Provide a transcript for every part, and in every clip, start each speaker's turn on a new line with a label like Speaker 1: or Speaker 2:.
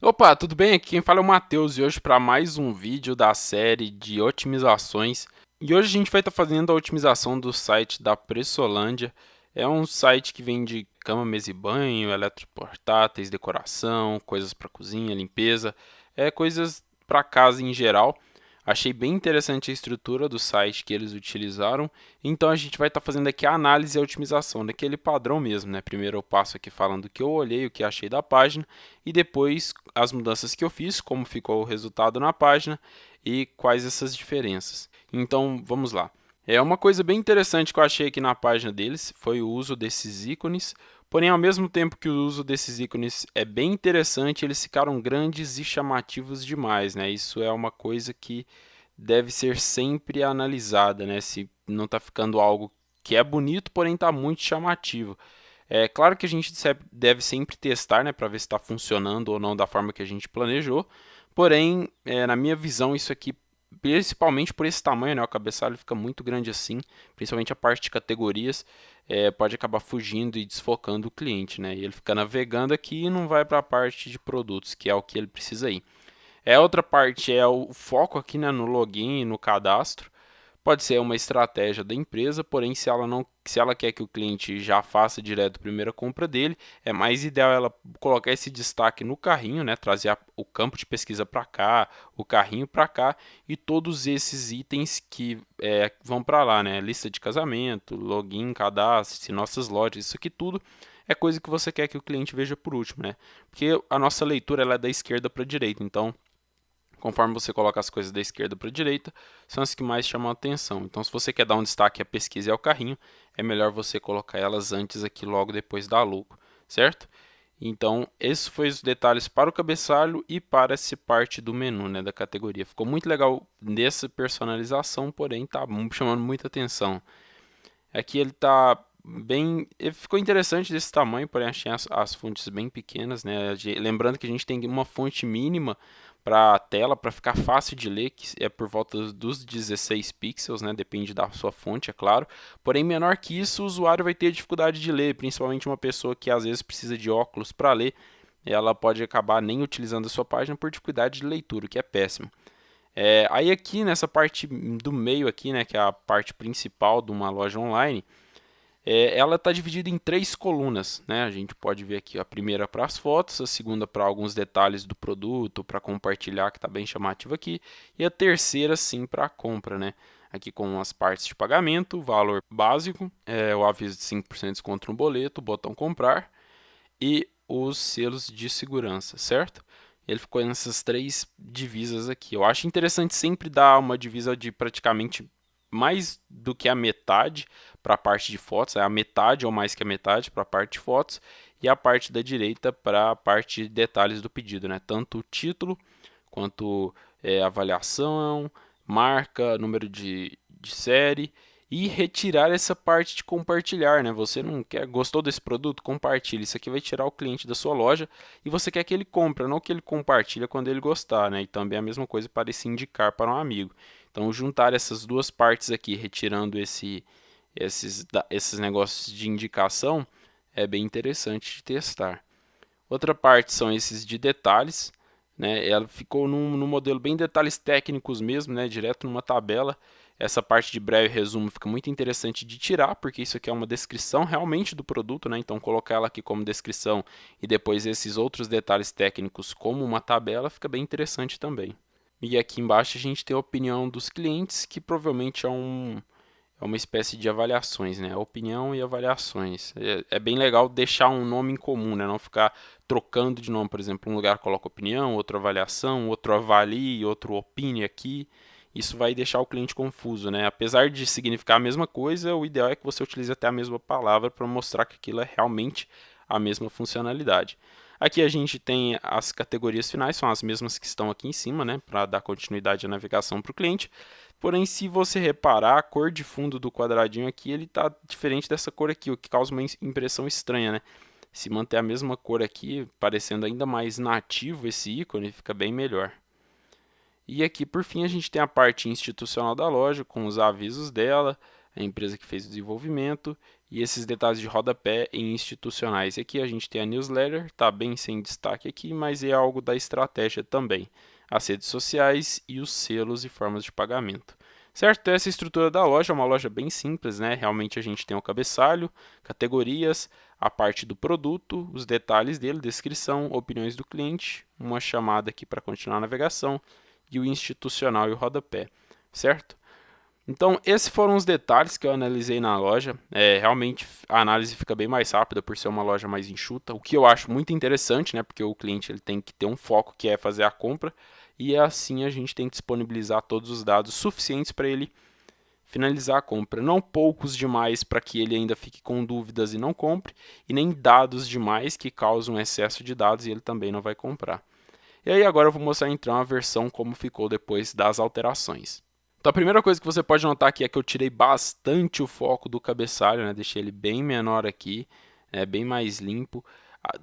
Speaker 1: Opa, tudo bem? Aqui quem fala é o Matheus e hoje para mais um vídeo da série de otimizações. E hoje a gente vai estar fazendo a otimização do site da Pressolândia. É um site que vende cama, mesa e banho, eletroportáteis, decoração, coisas para cozinha, limpeza, coisas para casa em geral. Achei bem interessante a estrutura do site que eles utilizaram, então a gente vai estar fazendo aqui a análise e a otimização daquele padrão mesmo, né? Primeiro eu passo aqui falando o que eu olhei, o que achei da página, e depois as mudanças que eu fiz, como ficou o resultado na página e quais essas diferenças. Então vamos lá. Uma coisa bem interessante que eu achei aqui na página deles foi o uso desses ícones. Porém, ao mesmo tempo que o uso desses ícones é bem interessante, eles ficaram grandes e chamativos demais, né? Isso é uma coisa que deve ser sempre analisada, né? Se não está ficando algo que é bonito, porém está muito chamativo. É claro que a gente deve sempre testar, né, para ver se está funcionando ou não da forma que a gente planejou. Porém, na minha visão, isso aqui, principalmente por esse tamanho, né, o cabeçalho fica muito grande assim, principalmente a parte de categorias, pode acabar fugindo e desfocando o cliente, né? E ele fica navegando aqui e não vai para a parte de produtos, que é o que ele precisa ir. Outra parte é o foco aqui, né, no login e no cadastro. Pode ser uma estratégia da empresa, porém, se ela quer que o cliente já faça direto a primeira compra dele, é mais ideal ela colocar esse destaque no carrinho, né, trazer o campo de pesquisa para cá, o carrinho para cá e todos esses itens que vão para lá, né, lista de casamento, login, cadastro, nossas lojas, isso aqui tudo é coisa que você quer que o cliente veja por último, né? Porque a nossa leitura ela é da esquerda para a direita, então conforme você coloca as coisas da esquerda para a direita, são as que mais chamam a atenção. Então, se você quer dar um destaque à pesquisa e ao carrinho, é melhor você colocar elas antes aqui, logo depois da logo, certo? Então, esses foram os detalhes para o cabeçalho e para essa parte do menu, né, da categoria. Ficou muito legal nessa personalização, porém está chamando muita atenção. Aqui ele está bem, ele ficou interessante desse tamanho, porém achei as fontes bem pequenas, né? Lembrando que a gente tem uma fonte mínima para a tela para ficar fácil de ler, que é por volta dos 16 pixels, né? Depende da sua fonte, é claro. Porém, menor que isso, o usuário vai ter dificuldade de ler, principalmente uma pessoa que às vezes precisa de óculos para ler, ela pode acabar nem utilizando a sua página por dificuldade de leitura, o que é péssimo. Aí aqui nessa parte do meio aqui, né, que é a parte principal de uma loja online, ela está dividida em três colunas, né? A gente pode ver aqui a primeira para as fotos, a segunda para alguns detalhes do produto, para compartilhar, que está bem chamativo aqui, e a terceira sim para a compra, né? Aqui com as partes de pagamento, valor básico, o aviso de 5% de desconto no boleto, o botão comprar e os selos de segurança, certo? Ele ficou nessas três divisas aqui. Eu acho interessante sempre dar uma divisa de praticamente mais do que a metade para a parte de fotos, a metade ou mais que a metade para a parte de fotos e a parte da direita para a parte de detalhes do pedido, né? Tanto o título quanto avaliação, marca, número de série e retirar essa parte de compartilhar, né? Você não quer, gostou desse produto? Compartilhe. Isso aqui vai tirar o cliente da sua loja e você quer que ele compre, não que ele compartilhe quando ele gostar, né? E também a mesma coisa para se indicar para um amigo. Então, juntar essas duas partes aqui, retirando esses negócios de indicação, é bem interessante de testar. Outra parte são esses de detalhes, né? Ela ficou num modelo bem detalhes técnicos mesmo, né? Direto numa tabela. Essa parte de breve resumo fica muito interessante de tirar, porque isso aqui é uma descrição realmente do produto, né? Então colocar ela aqui como descrição e depois esses outros detalhes técnicos como uma tabela fica bem interessante também. E aqui embaixo a gente tem a opinião dos clientes, que provavelmente é uma espécie de avaliações, né? Opinião e avaliações. É bem legal deixar um nome em comum, né? Não ficar trocando de nome. Por exemplo, um lugar coloca opinião, outro avaliação, outro avalie, outro opine aqui. Isso vai deixar o cliente confuso, né? Apesar de significar a mesma coisa, o ideal é que você utilize até a mesma palavra para mostrar que aquilo é realmente a mesma funcionalidade. Aqui a gente tem as categorias finais, são as mesmas que estão aqui em cima, né? Para dar continuidade à navegação para o cliente. Porém, se você reparar, a cor de fundo do quadradinho aqui, ele está diferente dessa cor aqui, o que causa uma impressão estranha, né? Se manter a mesma cor aqui, parecendo ainda mais nativo esse ícone, fica bem melhor. E aqui, por fim, a gente tem a parte institucional da loja, com os avisos dela, a empresa que fez o desenvolvimento e esses detalhes de rodapé em institucionais. Aqui a gente tem a newsletter, está bem sem destaque aqui, mas é algo da estratégia também. As redes sociais e os selos e formas de pagamento. Certo? Então, essa estrutura da loja é uma loja bem simples, né? Realmente a gente tem o cabeçalho, categorias, a parte do produto, os detalhes dele, descrição, opiniões do cliente, uma chamada aqui para continuar a navegação e o institucional e o rodapé, certo? Então, esses foram os detalhes que eu analisei na loja. Realmente a análise fica bem mais rápida por ser uma loja mais enxuta, o que eu acho muito interessante, né? Porque o cliente ele tem que ter um foco que é fazer a compra e assim a gente tem que disponibilizar todos os dados suficientes para ele finalizar a compra. Não poucos demais para que ele ainda fique com dúvidas e não compre, e nem dados demais que causam excesso de dados e ele também não vai comprar. E aí agora eu vou mostrar então a versão como ficou depois das alterações. Então a primeira coisa que você pode notar aqui é que eu tirei bastante o foco do cabeçalho, né? Deixei ele bem menor aqui, bem mais limpo.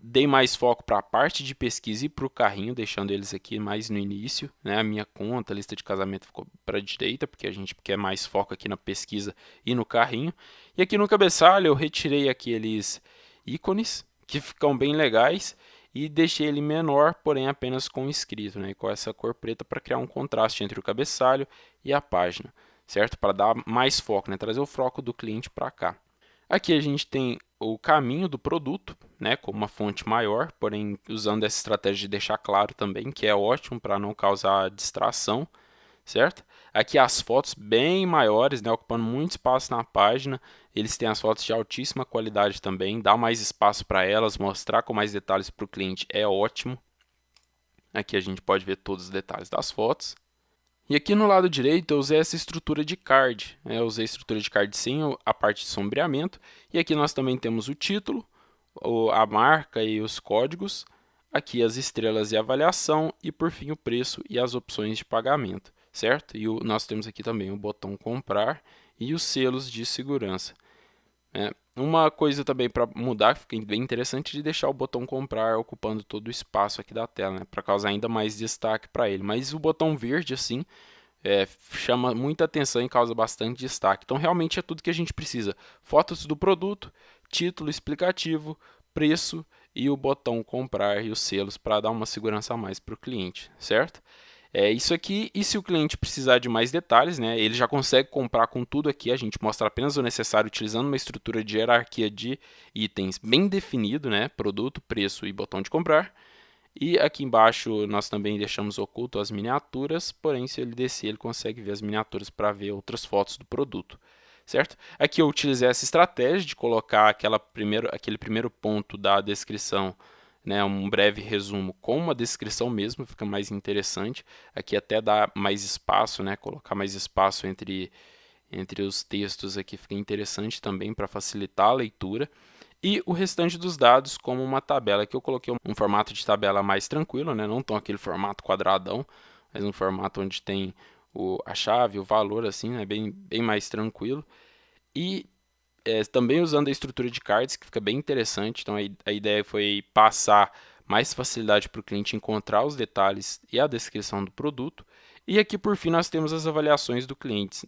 Speaker 1: Dei mais foco para a parte de pesquisa e para o carrinho, deixando eles aqui mais no início, né? A minha conta, a lista de casamento ficou para a direita, porque a gente quer mais foco aqui na pesquisa e no carrinho. E aqui no cabeçalho eu retirei aqueles ícones, que ficam bem legais, e deixei ele menor, porém apenas com escrito, né? Com essa cor preta para criar um contraste entre o cabeçalho e a página, certo? Para dar mais foco, né? Trazer o foco do cliente para cá. Aqui a gente tem o caminho do produto, né? Com uma fonte maior, porém usando essa estratégia de deixar claro também, que é ótimo para não causar distração, certo? Aqui as fotos bem maiores, né, ocupando muito espaço na página. Eles têm as fotos de altíssima qualidade também, dá mais espaço para elas, mostrar com mais detalhes para o cliente é ótimo. Aqui a gente pode ver todos os detalhes das fotos. E aqui no lado direito eu usei essa estrutura de card, eu usei a estrutura de card sem a parte de sombreamento. E aqui nós também temos o título, a marca e os códigos. Aqui as estrelas e avaliação e por fim o preço e as opções de pagamento, certo? E nós temos aqui também o botão comprar e os selos de segurança. Uma coisa também para mudar, que fica bem interessante, de deixar o botão comprar ocupando todo o espaço aqui da tela, né? Para causar ainda mais destaque para ele. Mas o botão verde assim chama muita atenção e causa bastante destaque. Então realmente é tudo que a gente precisa. Fotos do produto, título explicativo, preço e o botão comprar e os selos para dar uma segurança a mais para o cliente, certo? Isso aqui, e se o cliente precisar de mais detalhes, né, ele já consegue comprar com tudo aqui, a gente mostra apenas o necessário utilizando uma estrutura de hierarquia de itens bem definido, né, produto, preço e botão de comprar. E aqui embaixo nós também deixamos oculto as miniaturas, porém se ele descer ele consegue ver as miniaturas para ver outras fotos do produto, certo? Aqui eu utilizei essa estratégia de colocar aquele primeiro ponto da descrição, né, um breve resumo com uma descrição mesmo, fica mais interessante. Aqui até dá mais espaço, né, colocar mais espaço entre os textos aqui fica interessante também para facilitar a leitura. E o restante dos dados como uma tabela, que eu coloquei um formato de tabela mais tranquilo, né? Não tão aquele formato quadradão, mas um formato onde tem a chave, o valor, assim, né? Bem mais tranquilo. E também usando a estrutura de cards, que fica bem interessante. Então a ideia foi passar mais facilidade para o cliente encontrar os detalhes e a descrição do produto. E aqui por fim nós temos as avaliações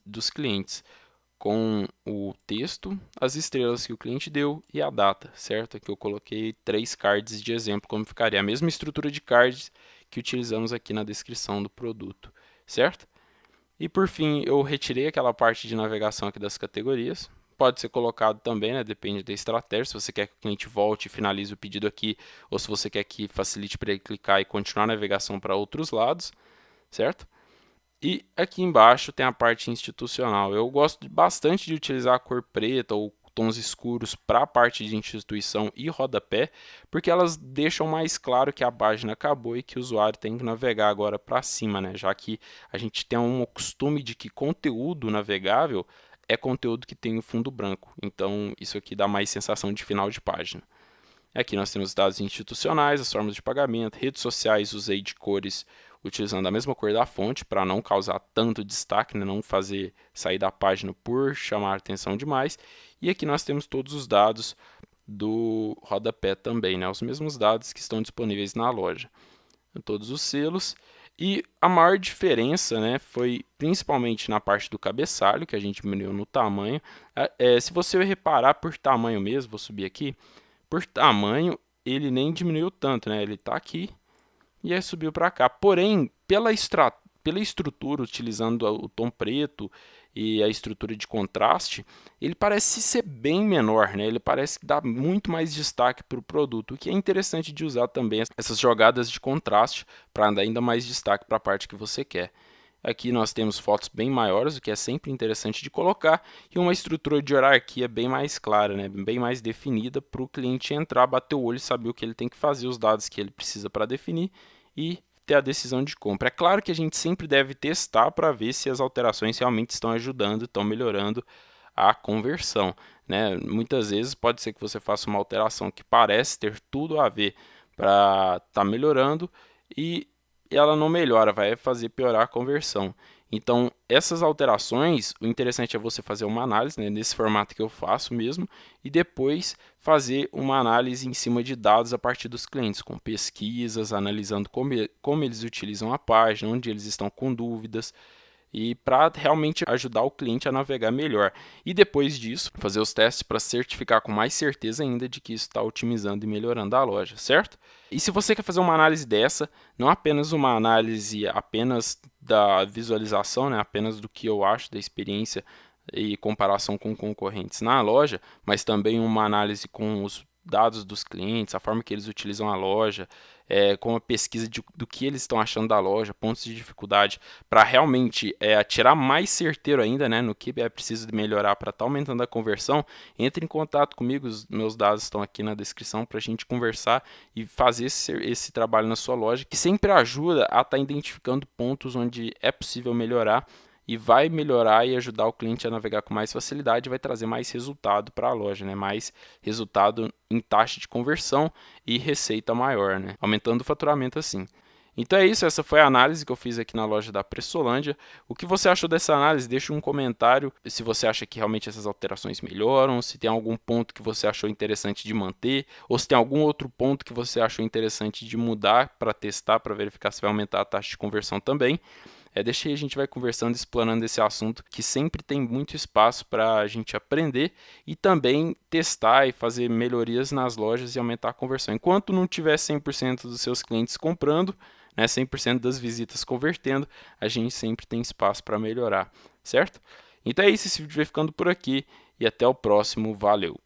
Speaker 1: dos clientes, com o texto, as estrelas que o cliente deu e a data, certo? Aqui eu coloquei 3 cards de exemplo, como ficaria a mesma estrutura de cards que utilizamos aqui na descrição do produto, certo? E por fim, eu retirei aquela parte de navegação aqui das categorias. Pode ser colocado também, né? Depende da estratégia, se você quer que o cliente volte e finalize o pedido aqui, ou se você quer que facilite para ele clicar e continuar a navegação para outros lados, certo? E aqui embaixo tem a parte institucional. Eu gosto bastante de utilizar a cor preta ou tons escuros para a parte de instituição e rodapé, porque elas deixam mais claro que a página acabou e que o usuário tem que navegar agora para cima, né? Já que a gente tem um costume de que conteúdo navegável é conteúdo que tem o fundo branco. Então isso aqui dá mais sensação de final de página. Aqui nós temos dados institucionais, as formas de pagamento, redes sociais, usei de cores utilizando a mesma cor da fonte para não causar tanto destaque, né? Não fazer sair da página por chamar atenção demais. E aqui nós temos todos os dados do rodapé também, né? Os mesmos dados que estão disponíveis na loja. Todos os selos. E a maior diferença, né, foi principalmente na parte do cabeçalho, que a gente diminuiu no tamanho. Se você reparar por tamanho mesmo, vou subir aqui, por tamanho ele nem diminuiu tanto, né? Ele está aqui e aí subiu para cá. Porém, pela estrutura, utilizando o tom preto e a estrutura de contraste, ele parece ser bem menor, né? Ele parece dar muito mais destaque para o produto, o que é interessante de usar também essas jogadas de contraste para dar ainda mais destaque para a parte que você quer. Aqui nós temos fotos bem maiores, o que é sempre interessante de colocar, e uma estrutura de hierarquia bem mais clara, né? Bem mais definida para o cliente entrar, bater o olho e saber o que ele tem que fazer, os dados que ele precisa para definir e ter a decisão de compra. É claro que a gente sempre deve testar para ver se as alterações realmente estão ajudando, estão melhorando a conversão, né? Muitas vezes pode ser que você faça uma alteração que parece ter tudo a ver para estar melhorando e ela não melhora, vai fazer piorar a conversão. Então, essas alterações, o interessante é você fazer uma análise, né, nesse formato que eu faço mesmo, e depois fazer uma análise em cima de dados a partir dos clientes, com pesquisas, analisando como eles utilizam a página, onde eles estão com dúvidas, e para realmente ajudar o cliente a navegar melhor. E depois disso, fazer os testes para certificar com mais certeza ainda de que isso está otimizando e melhorando a loja, certo? E se você quer fazer uma análise dessa, não apenas uma análise apenas da visualização, né, apenas do que eu acho da experiência e comparação com concorrentes na loja, mas também uma análise com os dados dos clientes, a forma que eles utilizam a loja, com a pesquisa do que eles estão achando da loja, pontos de dificuldade, para realmente tirar mais certeiro ainda, né, no que é preciso melhorar para estar aumentando a conversão. Entre em contato comigo, os meus dados estão aqui na descrição para a gente conversar e fazer esse trabalho na sua loja, que sempre ajuda a estar identificando pontos onde é possível melhorar e vai melhorar e ajudar o cliente a navegar com mais facilidade, vai trazer mais resultado para a loja, né? Mais resultado em taxa de conversão e receita maior, né? Aumentando o faturamento assim. Então é isso, essa foi a análise que eu fiz aqui na loja da Pressolândia. O que você achou dessa análise? Deixa um comentário se você acha que realmente essas alterações melhoram, se tem algum ponto que você achou interessante de manter, ou se tem algum outro ponto que você achou interessante de mudar para testar, para verificar se vai aumentar a taxa de conversão também. Deixa aí, a gente vai conversando, explanando esse assunto, que sempre tem muito espaço para a gente aprender e também testar e fazer melhorias nas lojas e aumentar a conversão. Enquanto não tiver 100% dos seus clientes comprando, né, 100% das visitas convertendo, a gente sempre tem espaço para melhorar, certo? Então é isso, esse vídeo vai ficando por aqui e até o próximo, valeu!